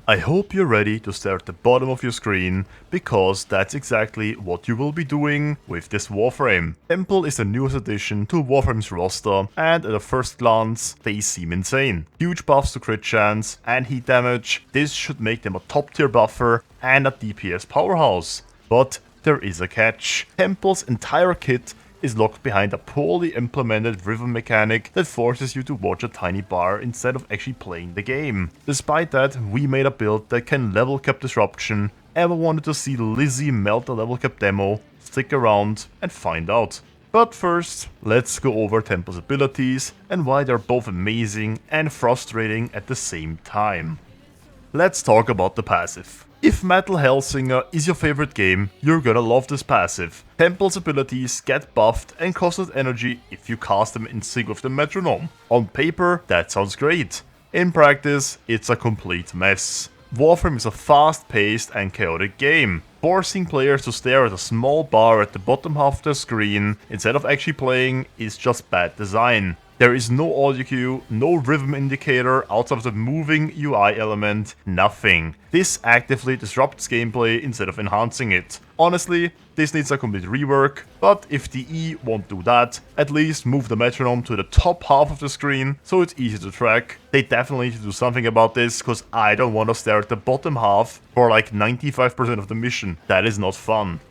I hope you're ready to stare at the bottom of your screen, because that's exactly what you will be doing with this Warframe. Temple is the newest addition to Warframe's roster, and at a first glance, they seem insane. Huge buffs to crit chance and heat damage, this should make them a top tier buffer and a DPS powerhouse. But there is a catch. Temple's entire kit is locked behind a poorly implemented rhythm mechanic that forces you to watch a tiny bar instead of actually playing the game. Despite that, we made a build that can level cap disruption. Ever wanted to see Lizzie melt a level cap demo? Stick around and find out. But first, let's go over Temple's abilities and why they're both amazing and frustrating at the same time. Let's talk about the passive. If Metal Hellsinger is your favorite game, you're gonna love this passive. Temple's abilities get buffed and costed energy if you cast them in sync with the metronome. On paper, that sounds great. In practice, it's a complete mess. Warframe is a fast-paced and chaotic game. Forcing players to stare at a small bar at the bottom half of the screen instead of actually playing is just bad design. There is no audio cue, no rhythm indicator outside of the moving UI element, nothing. This actively disrupts gameplay instead of enhancing it. Honestly, this needs a complete rework, but if the E won't do that, at least move the metronome to the top half of the screen so it's easy to track. They definitely need to do something about this, cause I don't want to stare at the bottom half for like 95% of the mission. That is not fun.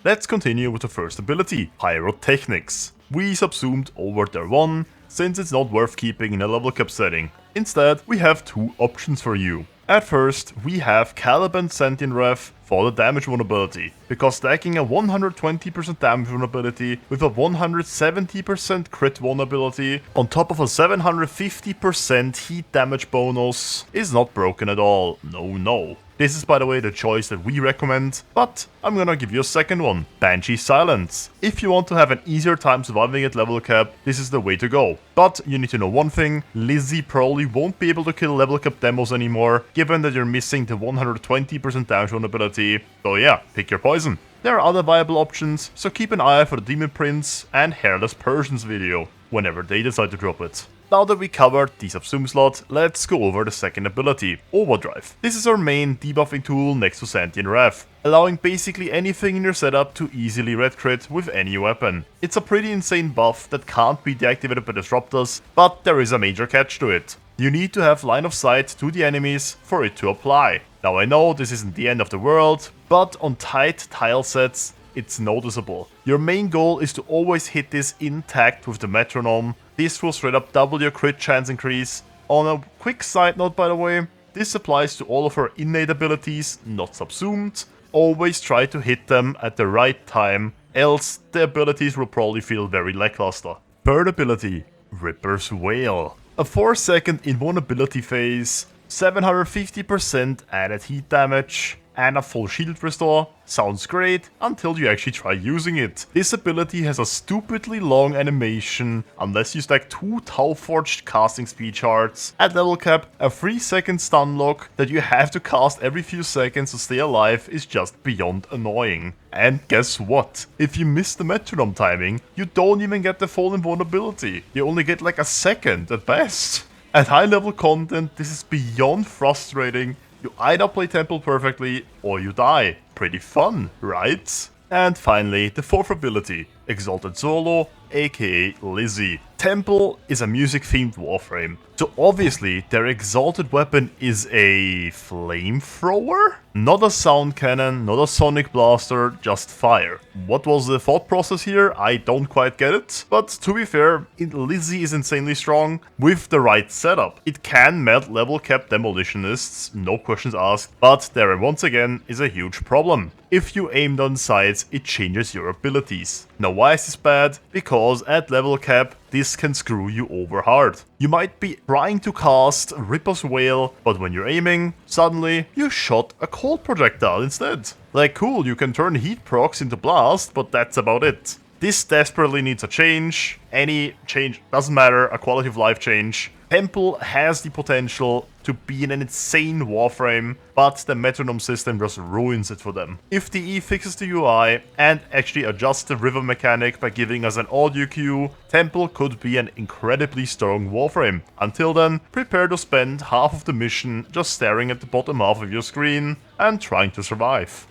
Let's continue with the first ability, Pyrotechnics. We subsumed over their 1, since it's not worth keeping in a level cap setting. Instead, we have two options for you. At first, we have Caliban Sentient Ref for the damage vulnerability, because stacking a 120% damage vulnerability with a 170% crit vulnerability on top of a 750% heat damage bonus is not broken at all. No. This is, by the way, the choice that we recommend, but I'm gonna give you a second one, Banshee Silence. If you want to have an easier time surviving at level cap, this is the way to go. But you need to know one thing, Lizzie probably won't be able to kill level cap demos anymore, given that you're missing the 120% damage vulnerability. So yeah, pick your poison. There are other viable options, so keep an eye out for the Demon Prince and Hairless Persians video, whenever they decide to drop it. Now that we covered the subsume slot, let's go over the second ability, Overdrive. This is our main debuffing tool next to Sentient Ref, allowing basically anything in your setup to easily red crit with any weapon. It's a pretty insane buff that can't be deactivated by disruptors, but there is a major catch to it. You need to have line of sight to the enemies for it to apply. Now I know this isn't the end of the world, but on tight tile sets, it's noticeable. Your main goal is to always hit this intact with the metronome. This will straight up double your crit chance increase. On a quick side note, by the way, this applies to all of our innate abilities, not subsumed. Always try to hit them at the right time, else the abilities will probably feel very lackluster. Third ability, Ripper's Wail. A 4-second invulnerability phase, 750% added heat damage, and a full shield restore. Sounds great until you actually try using it. This ability has a stupidly long animation unless you stack 2 Tau Forged casting speed shards. At level cap, a 3-second stun lock that you have to cast every few seconds to stay alive is just beyond annoying. And guess what? If you miss the metronome timing, you don't even get the full invulnerability. You only get like a second at best. At high level content, this is beyond frustrating. You either play Temple perfectly or you die. Pretty fun, right? And finally, the fourth ability, Exalted Solo, aka Lizzie. Temple is a music-themed Warframe, so obviously their exalted weapon is a flamethrower? Not a sound cannon, not a sonic blaster, just fire. What was the thought process here? I don't quite get it, but to be fair, Lizzie is insanely strong with the right setup. It can melt level cap demolitionists, no questions asked, but there once again is a huge problem. If you aimed on sights, it changes your abilities. Now why is this bad? Because at level cap, this can screw you over hard. You might be trying to cast Ripper's Wail, but when you're aiming, suddenly you shot a cold projectile instead. Like cool, you can turn heat procs into blast, but that's about it. This desperately needs a change. Any change doesn't matter, a quality of life change. Temple has the potential to be an insane Warframe, but the metronome system just ruins it for them. If DE fixes the UI and actually adjusts the rhythm mechanic by giving us an audio cue, Temple could be an incredibly strong Warframe. Until then, prepare to spend half of the mission just staring at the bottom half of your screen and trying to survive.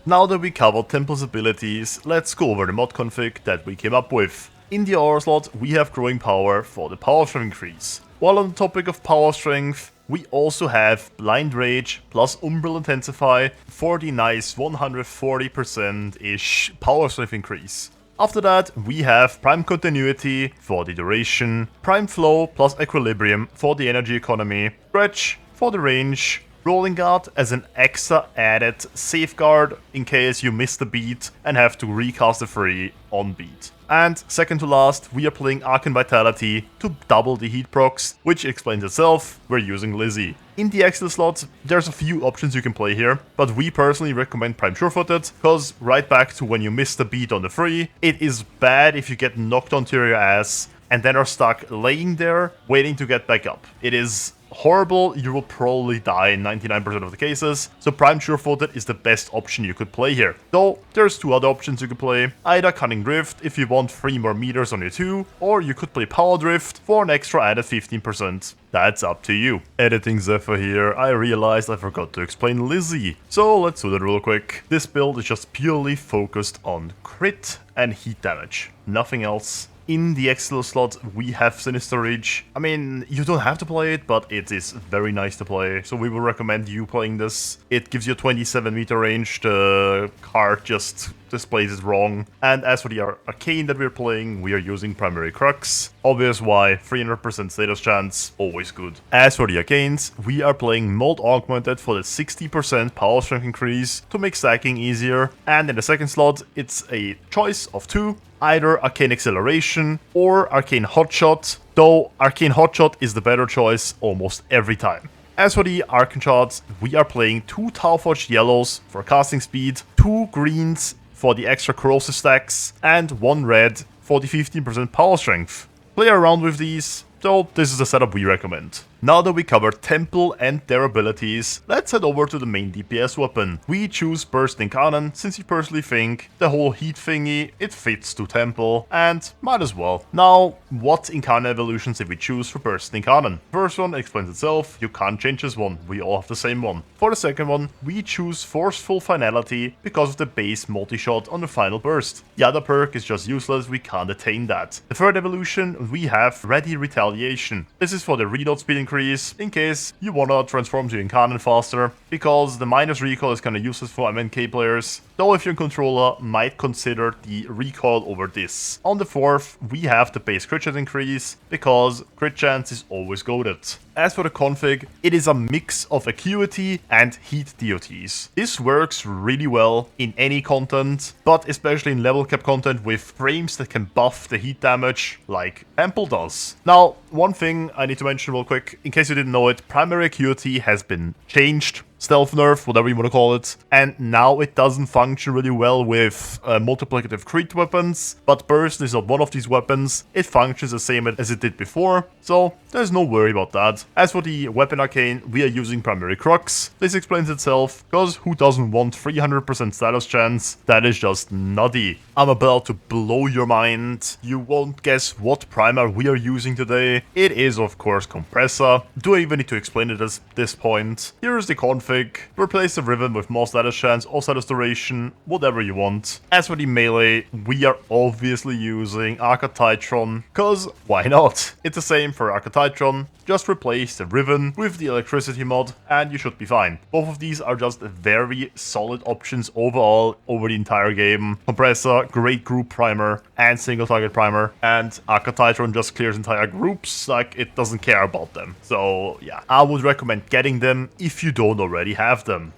Now that we covered Temple's abilities, let's go over the mod config that we came up with. In the aura slot, we have growing power for the power strength increase. While on the topic of power strength, we also have blind rage plus umbral intensify for the nice 140%-ish power strength increase. After that, we have prime continuity for the duration, prime flow plus equilibrium for the energy economy, stretch for the range, rolling guard as an extra added safeguard in case you miss the beat and have to recast the free on beat. And second to last, we are playing Arcane Vitality to double the heat procs, which explains itself, we're using Lizzie. In the Excel slots, there's a few options you can play here, but we personally recommend Prime Surefooted, because right back to when you miss the beat on the free, it is bad if you get knocked onto your ass and then are stuck laying there waiting to get back up. It is horrible, you will probably die in 99% of the cases, so Prime Surefooted is the best option you could play here. Though, there's two other options you could play, either Cunning Drift if you want 3 more meters on your 2, or you could play Power Drift for an extra added 15%. That's up to you. Editing Zefā here, I realized I forgot to explain Lizzie, so let's do that real quick. This build is just purely focused on crit and heat damage, nothing else. In the Excel slot, we have Sinister Reach. I mean, you don't have to play it, but it is very nice to play, so we will recommend you playing this. It gives you a 27 meter range, the card just displays it wrong. And as for the Arcane that we're playing, we are using Primary Crux. Obvious why, 300% status chance, always good. As for the Arcanes, we are playing Mold Augmented for the 60% power strength increase to make stacking easier. And in the second slot, it's a choice of 2. Either Arcane Acceleration or Arcane Hotshot, though Arcane Hotshot is the better choice almost every time. As for the Arcane Shards, we are playing 2 Tauforged Yellows for casting speed, 2 Greens for the extra corrosive stacks, and 1 red for the 15% power strength. Play around with these, though this is the setup we recommend. Now that we covered Temple and their abilities, let's head over to the main DPS weapon. We choose Bursting Cannon since we personally think the whole heat thingy, it fits to Temple, and might as well. Now, what Incarnate evolutions did we choose for Bursting Cannon? First one explains itself, you can't change this one, we all have the same one. For the second one, we choose Forceful Finality because of the base multi-shot on the final burst. The other perk is just useless, we can't attain that. The third evolution, we have Ready Retaliation. This is for the reload speed increase in case you wanna transform to Incarnate faster, because the minus recoil is kinda useless for MNK players, though if your controller might consider the recoil over this. On the fourth, we have the base crit chance increase, because crit chance is always goated. As for the config, it is a mix of Acuity and Heat DOTs. This works really well in any content, but especially in level cap content with frames that can buff the heat damage, like Temple does. Now, one thing I need to mention real quick, in case you didn't know it, Primary Acuity has been changed. Stealth nerf, whatever you want to call it, and now it doesn't function really well with multiplicative crit weapons, but Burst is not one of these weapons. It functions the same as it did before, so there's no worry about that. As for the weapon Arcane, we are using Primary Crux. This explains itself, because who doesn't want 300% status chance? That is just nutty. I'm about to blow your mind. You won't guess what primer we are using today. It is of course Compressor. Do I even need to explain it at this point? Here is the config. Replace the ribbon with more status chance or status duration, whatever you want. As for the melee, we are obviously using Arcatitron, cause why not? It's the same for Arcatitron, just replace the ribbon with the electricity mod and you should be fine. Both of these are just very solid options overall over the entire game. Compressor, great group primer and single target primer, and Arcatitron just clears entire groups like it doesn't care about them. So yeah, I would recommend getting them if you don't already have them.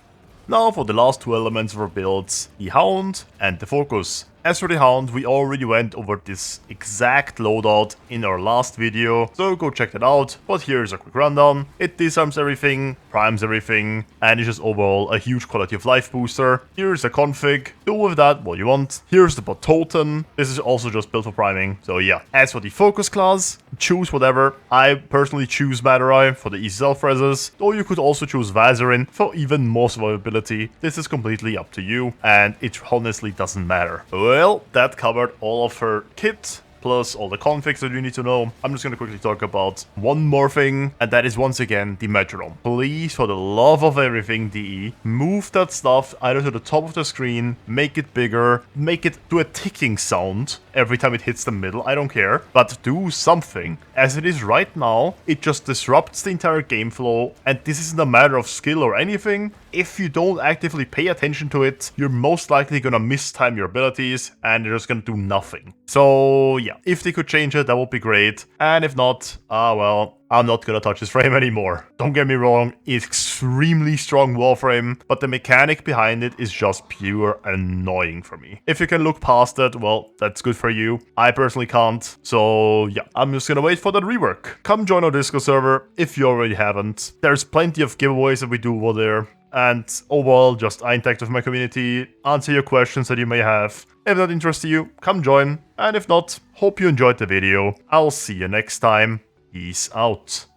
Now for the last 2 elements of our builds, the Hound and the Focus. As for the Hound, we already went over this exact loadout in our last video, so go check that out, but here's a quick rundown. It disarms everything, primes everything, and is just overall a huge quality of life booster. Here's a config, do with that what you want. Here's the bot totem, this is also just built for priming, so yeah. As for the focus class, choose whatever. I personally choose Madarai for the easy self-reses, though you could also choose Vazarin for even more survivability. This is completely up to you, and it honestly doesn't matter. Well, that covered all of her kit, plus all the configs that you need to know. I'm just gonna quickly talk about one more thing, and that is once again the metronome. Please, for the love of everything, DE, move that stuff either to the top of the screen, make it bigger, make it do a ticking sound every time it hits the middle, I don't care, but do something. As it is right now, it just disrupts the entire game flow, and this isn't a matter of skill or anything. If you don't actively pay attention to it, you're most likely gonna mistime your abilities, and you're just gonna do nothing. So yeah, if they could change it, that would be great, and if not, well, I'm not gonna touch this frame anymore. Don't get me wrong, it's extremely strong Warframe, but the mechanic behind it is just pure annoying for me. If you can look past it, well, that's good for you. I personally can't, so yeah, I'm just gonna wait for that rework. Come join our Discord server if you already haven't. There's plenty of giveaways that we do over there. And overall, just interact with my community, answer your questions that you may have. If that interests you, come join. And if not, hope you enjoyed the video. I'll see you next time. Peace out.